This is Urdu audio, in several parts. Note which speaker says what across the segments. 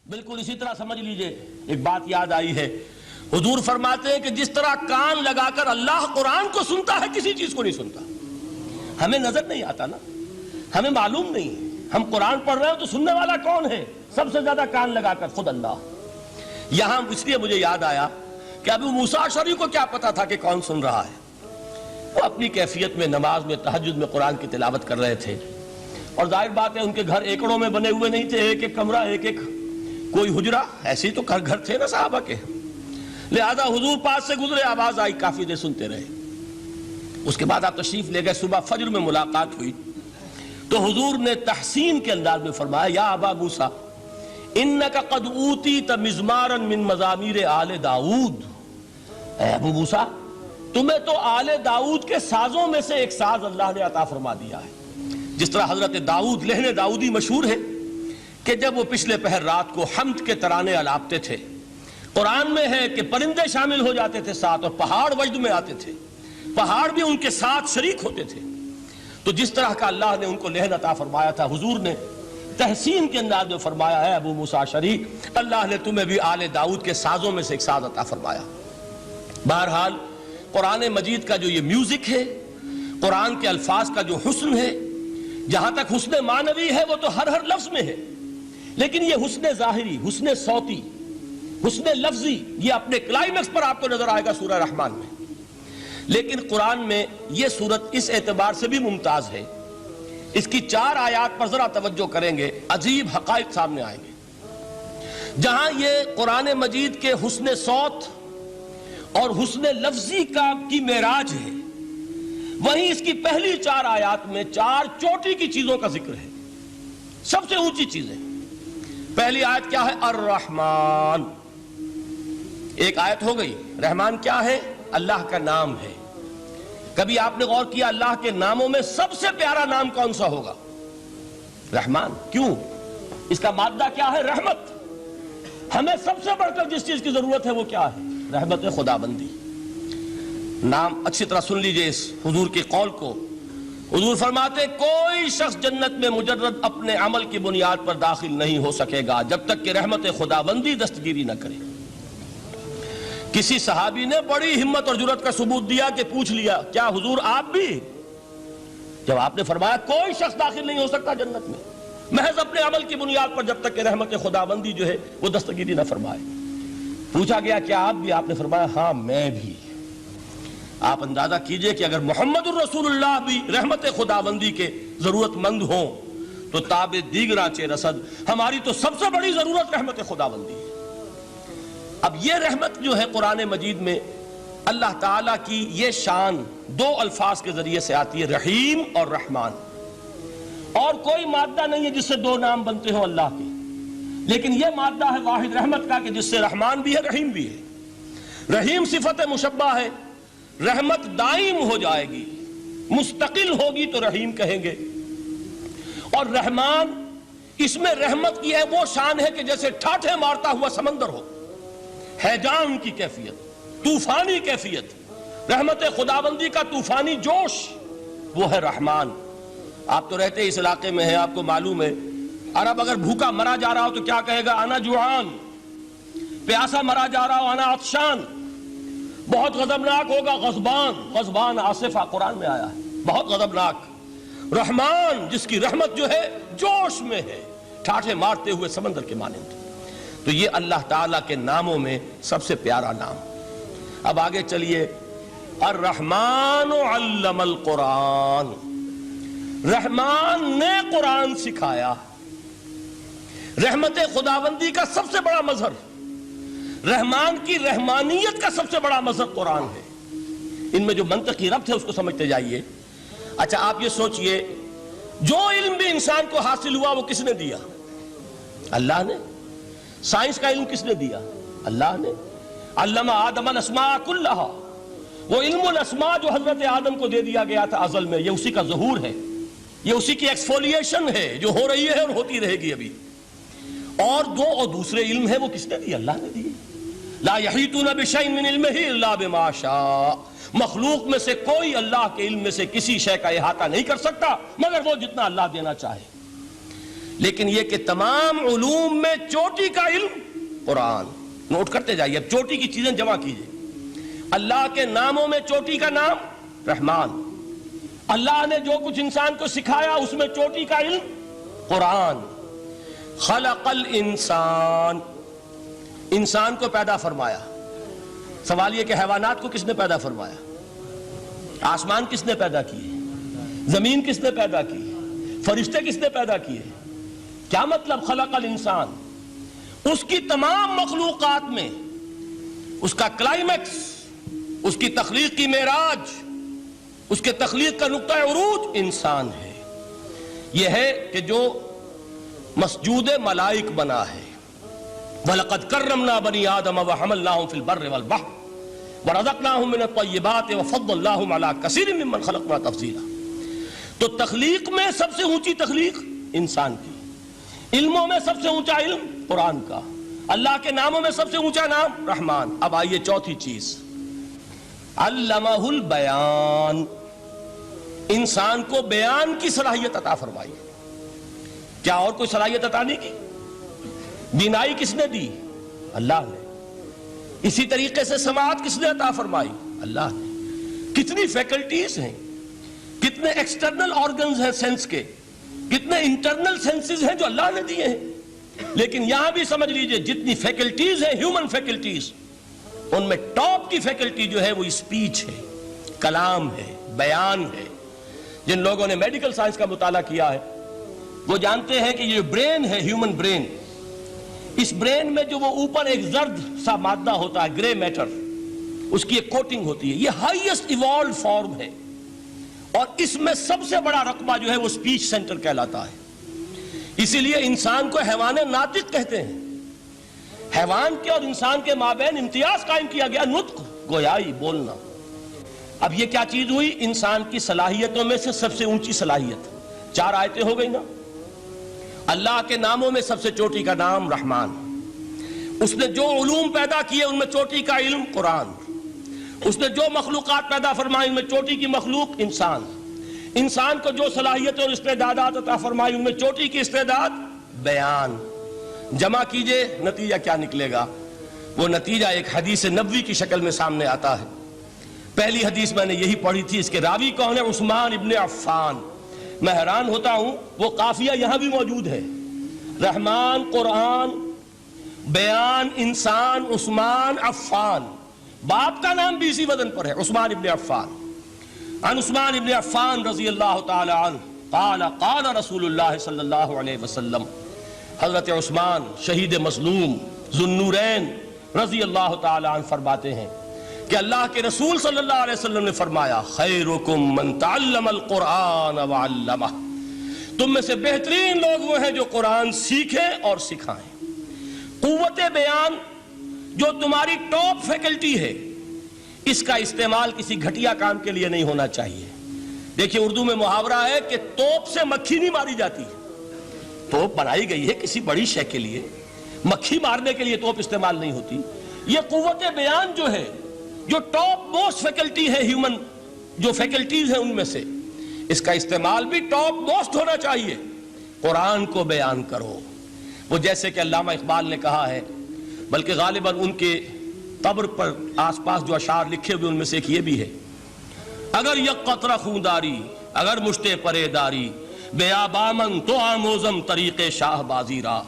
Speaker 1: بالکل اسی طرح سمجھ لیجئے، ایک بات یاد آئی ہے، حضور فرماتے ہیں کہ جس طرح کان لگا کر اللہ قرآن کو سنتا ہے کسی چیز کو نہیں سنتا۔ ہمیں نظر نہیں آتا نا، ہمیں معلوم نہیں ہے، ہم قرآن پڑھ رہے ہیں تو سننے والا کون ہے؟ سب سے زیادہ کان لگا کر خود اللہ۔ یہاں اس لیے مجھے یاد آیا کہ ابو موسیٰ اشعری کو کیا پتا تھا کہ کون سن رہا ہے؟ وہ اپنی کیفیت میں نماز میں تہجد میں قرآن کی تلاوت کر رہے تھے، اور ظاہر بات ہے ان کے گھر ایکڑوں میں بنے ہوئے نہیں تھے، ایک ایک کمرہ، ایک ایک کوئی حجرہ، ایسے ہی تو گھر تھے نا صحابہ کے، لہذا حضور پاس سے گزرے، آواز آئی، کافی دیر سنتے رہے۔ اس کے بعد آپ تشریف لے گئے، صبح فجر میں ملاقات ہوئی تو حضور نے تحسین کے انداز میں فرمایا، یا ابا موسیٰ انک قد اوتیت مزمارا من مزامیر آل داؤد، اے ابو موسیٰ تمہیں تو آل داؤد کے سازوں میں سے ایک ساز اللہ نے عطا فرما دیا ہے۔ جس طرح حضرت داؤد لہن داؤدی مشہور ہے کہ جب وہ پچھلے پہر رات کو حمد کے ترانے الاپتے تھے، قرآن میں ہے کہ پرندے شامل ہو جاتے تھے ساتھ، اور پہاڑ وجد میں آتے تھے، پہاڑ بھی ان کے ساتھ شریک ہوتے تھے۔ تو جس طرح کا اللہ نے ان کو لہن عطا فرمایا تھا، حضور نے تحسین کے انداز میں فرمایا ہے ابو موسیٰ اشعری، اللہ نے تمہیں بھی آل داؤد کے سازوں میں سے ایک ساز عطا فرمایا۔ بہرحال قرآن مجید کا جو یہ میوزک ہے، قرآن کے الفاظ کا جو حسن ہے، جہاں تک حسن معنوی ہے وہ تو ہر لفظ میں ہے، لیکن یہ حسن ظاہری، حسن صوتی، حسن لفظی، یہ اپنے کلائمیکس پر آپ کو نظر آئے گا سورہ رحمان میں۔ لیکن قرآن میں یہ سورت اس اعتبار سے بھی ممتاز ہے، اس کی 4 آیات پر ذرا توجہ کریں گے، عجیب حقائق سامنے آئیں گے۔ جہاں یہ قرآن مجید کے حسن صوت اور حسن لفظی کی معراج ہے، وہیں اس کی پہلی 4 آیات میں 4 چوٹی کی چیزوں کا ذکر ہے، سب سے اونچی چیزیں۔ پہلی آیت کیا ہے؟ الرحمن، ایک آیت ہو گئی۔ رحمان کیا ہے؟ اللہ کا نام ہے۔ کبھی آپ نے غور کیا اللہ کے ناموں میں سب سے پیارا نام کون سا ہوگا؟ رحمان۔ کیوں؟ اس کا مادہ کیا ہے؟ رحمت۔ ہمیں سب سے بڑھ کر جس چیز کی ضرورت ہے وہ کیا ہے؟ رحمت خدا بندی۔ نام اچھی طرح سن لیجئے اس حضور کے قول کو۔ حضور فرماتے کوئی شخص جنت میں مجرد اپنے عمل کی بنیاد پر داخل نہیں ہو سکے گا جب تک کہ رحمت خدا بندی دستگیری نہ کرے۔ کسی صحابی نے بڑی ہمت اور جرأت کا ثبوت دیا کہ پوچھ لیا، کیا حضور آپ بھی؟ جب آپ نے فرمایا کوئی شخص داخل نہیں ہو سکتا جنت میں محض اپنے عمل کی بنیاد پر جب تک کہ رحمت خدا بندی جو ہے وہ دستگیری نہ فرمائے۔ پوچھا گیا کیا آپ بھی؟ آپ نے فرمایا ہاں میں بھی۔ آپ اندازہ کیجئے کہ اگر محمد الرسول اللہ بھی رحمت خدا بندی کے ضرورت مند ہوں تو تاب دیگراں چہ رسد، ہماری تو سب سے بڑی ضرورت رحمت خدا بندی ہے۔ اب یہ رحمت جو ہے قرآن مجید میں اللہ تعالیٰ کی یہ شان 2 الفاظ کے ذریعے سے آتی ہے، رحیم اور رحمان۔ اور کوئی مادہ نہیں ہے جس سے 2 نام بنتے ہوں اللہ کے، لیکن یہ مادہ ہے واحد رحمت کا کہ جس سے رحمان بھی ہے رحیم بھی ہے۔ رحیم صفت مشبہ ہے، رحمت دائم ہو جائے گی، مستقل ہوگی تو رحیم کہیں گے۔ اور رحمان، اس میں رحمت کی ہے وہ شان ہے کہ جیسے ٹھاٹھے مارتا ہوا سمندر ہو، ہیجان کی کیفیت، طوفانی کیفیت، رحمت خداوندی کا طوفانی جوش، وہ ہے رحمان۔ آپ تو رہتے اس علاقے میں ہیں، آپ کو معلوم ہے عرب اگر بھوکا مرا جا رہا ہو تو کیا کہے گا؟ انا جوعان۔ پیاسا مرا جا رہا ہو انا عطشان۔ بہت غضبناک ہوگا غضبان، غضبان آصفہ قرآن میں آیا ہے، بہت غضبناک۔ رحمان جس کی رحمت جو ہے جوش میں ہے، ٹھاٹھے مارتے ہوئے سمندر کے مانند۔ تو یہ اللہ تعالیٰ کے ناموں میں سب سے پیارا نام۔ اب آگے چلیے، الرحمن علم القرآن، رحمان نے قرآن سکھایا۔ رحمت خداوندی کا سب سے بڑا مظہر، رحمان کی رحمانیت کا سب سے بڑا مظہر قرآن ہے۔ ان میں جو منطقی ربط ہے اس کو سمجھتے جائیے۔ اچھا آپ یہ سوچئے، جو علم بھی انسان کو حاصل ہوا وہ کس نے دیا؟ اللہ نے۔ سائنس کا علم کس نے دیا؟ اللہ نے۔ علم آدم الاسماء کلہا، وہ علم الاسماء جو حضرت آدم کو دے دیا گیا تھا ازل میں، یہ اسی کا ظہور ہے، یہ اسی کی ایکسفولیشن ہے جو ہو رہی ہے اور ہوتی رہے گی ابھی۔ اور دوسرے علم ہے وہ کس نے دی؟ اللہ نے دی۔ لا یحیطون بشیء من علمہ الا بما شاء، مخلوق میں سے کوئی اللہ کے علم میں سے کسی شے کا احاطہ نہیں کر سکتا مگر وہ جتنا اللہ دینا چاہے۔ لیکن یہ کہ تمام علوم میں چوٹی کا علم قرآن. نوٹ کرتے جائیے، اب چوٹی کی چیزیں جمع کیجئے. اللہ کے ناموں میں چوٹی کا نام رحمان. اللہ نے جو کچھ انسان کو سکھایا اس میں چوٹی کا علم قرآن. خلق الانسان، انسان کو پیدا فرمایا. سوال یہ کہ حیوانات کو کس نے پیدا فرمایا؟ آسمان کس نے پیدا کیے؟ زمین کس نے پیدا کی؟ فرشتے کس نے پیدا کیے؟ کیا مطلب خلق الانسان؟ اس کی تمام مخلوقات میں اس کا کلائمیکس، اس کی تخلیق کی معراج، اس کے تخلیق کا نقطہ عروج انسان ہے. یہ ہے کہ جو مسجود ملائک بنا ہے. وَلَقَدْ كَرَّمْنَا بَنِي آدَمَ وَحَمَلْنَاهُمْ فِي الْبَرِّ وَالْبَحْرِ وَرَزَقْنَاهُمْ مِنَ الطَّيِّبَاتِ وَفَضَّلْنَاهُمْ عَلَى كَثِيرٍ مِّمَّنْ خَلَقْنَا تَفْضِيلًا. تو تخلیق میں سب سے اونچی تخلیق انسان کی، علموں میں سب سے اونچا علم قرآن کا، اللہ کے ناموں میں سب سے اونچا نام رحمان. اب آئیے چوتھی چیز، علمہ البیان، انسان کو بیان کی صلاحیت عطا فرمائی. کیا اور کوئی صلاحیت عطا نہیں کی؟ بینائی کس نے دی؟ اللہ نے. اسی طریقے سے سماعت کس نے عطا فرمائی؟ اللہ نے. کتنی فیکلٹیز ہیں، کتنے ایکسٹرنل آرگنز ہیں سینس کے، کتنے انٹرنل سینسز ہیں جو اللہ نے دیے ہیں. لیکن یہاں بھی سمجھ لیجئے جتنی فیکلٹیز ہیں ہیومن فیکلٹیز، ان میں ٹاپ کی فیکلٹی جو ہے وہ اسپیچ ہے، کلام ہے، بیان ہے. جن لوگوں نے میڈیکل سائنس کا مطالعہ کیا ہے وہ جانتے ہیں کہ یہ برین ہے، ہیومن برین، اس برین میں جو وہ اوپر ایک زرد سا مادہ ہوتا ہے، گرے میٹر، اس کی ایک کوٹنگ ہوتی ہے. یہ ہائیسٹ ایوالوڈ فارم ہے اور اس میں سب سے بڑا رقبہ جو ہے وہ اسپیچ سینٹر کہلاتا ہے. اسی لیے انسان کو حیوان ناطق کہتے ہیں. حیوان کے اور انسان کے مابین امتیاز قائم کیا گیا، نطق، گویائی، بولنا. اب یہ کیا چیز ہوئی؟ انسان کی صلاحیتوں میں سے سب سے اونچی صلاحیت. 4 آیتیں ہو گئی نا. اللہ کے ناموں میں سب سے چوٹی کا نام رحمان. اس نے جو علوم پیدا کیے ان میں چوٹی کا علم قرآن. اس نے جو مخلوقات پیدا فرمائی ان میں چوٹی کی مخلوق انسان. انسان کو جو صلاحیت اور استعدادات عطا فرمائی ان میں چوٹی کی استعداد بیان. جمع کیجئے، نتیجہ کیا نکلے گا؟ وہ نتیجہ ایک حدیث نبوی کی شکل میں سامنے آتا ہے. پہلی حدیث میں نے یہی پڑھی تھی، اس کے راوی کون ہے؟ عثمان ابن عفان. میں حیران ہوتا ہوں وہ قافیہ یہاں بھی موجود ہے، رحمان، قرآن، بیان، انسان، عثمان، عفان. باپ کا نام بھی اسی وزن پر ہے، عثمان ابن عفان. عن عثمان ابن عفان رضی اللہ تعالی عنہ قال قال رسول اللہ صلی اللہ علیہ وسلم. حضرت عثمان شہید مظلوم ذو النورین رضی اللہ تعالی عنہ فرماتے ہیں کہ اللہ کے رسول صلی اللہ علیہ وسلم نے فرمایا، خیرکم من تعلم القرآن وعلمہ. تم میں سے بہترین لوگ وہ ہیں جو قرآن سیکھیں اور سکھائیں. قوت بیان جو تمہاری ٹاپ فیکلٹی ہے، اس کا استعمال کسی گھٹیا کام کے لیے نہیں ہونا چاہیے. دیکھیے اردو میں محاورہ ہے کہ توپ سے مکھی نہیں ماری جاتی. توپ بنائی گئی ہے کسی بڑی شے کے لیے، مکھی مارنے کے لیے توپ استعمال نہیں ہوتی. یہ قوت بیان جو ہے، جو ٹاپ موسٹ فیکلٹی ہے ہیومن، جو فیکلٹیز ہیں ان میں سے، اس کا استعمال بھی ٹاپ موسٹ ہونا چاہیے. قرآن کو بیان کرو. وہ جیسے کہ علامہ اقبال نے کہا ہے، بلکہ غالباً ان کے قبر پر آس پاس جو اشعار لکھے ہوئے ان میں سے ایک یہ بھی ہے، اگر یک قطرہ خونداری، اگر مشتے پرے داری، بیابامن تو آموزم طریق شاہ بازی را.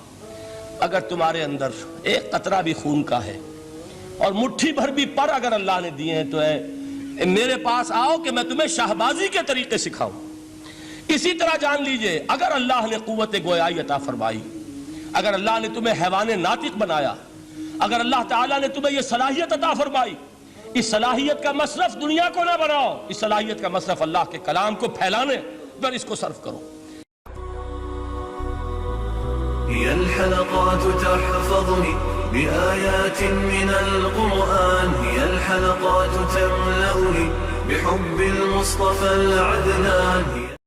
Speaker 1: اگر تمہارے اندر ایک قطرہ بھی خون کا ہے اور مٹھی بھر بھی پر اگر اللہ نے دیے ہیں تو ہے میرے پاس آؤ کہ میں تمہیں شاہبازی کے طریقے سکھاؤں. اسی طرح جان لیجئے اگر اللہ نے قوت گویائی عطا فرمائی، اگر اللہ نے تمہیں حیوان ناطق بنایا، اگر اللہ تعالیٰ نے تمہیں یہ صلاحیت عطا فرمائی، اس صلاحیت کا مصرف دنیا کو نہ بناؤ، اس صلاحیت کا مصرف اللہ کے کلام کو پھیلانے پر اس کو صرف کرو.
Speaker 2: هي الحلقات تحفظني بآيات من القرآن، هي الحلقات تملأني بحب المصطفى العدنان.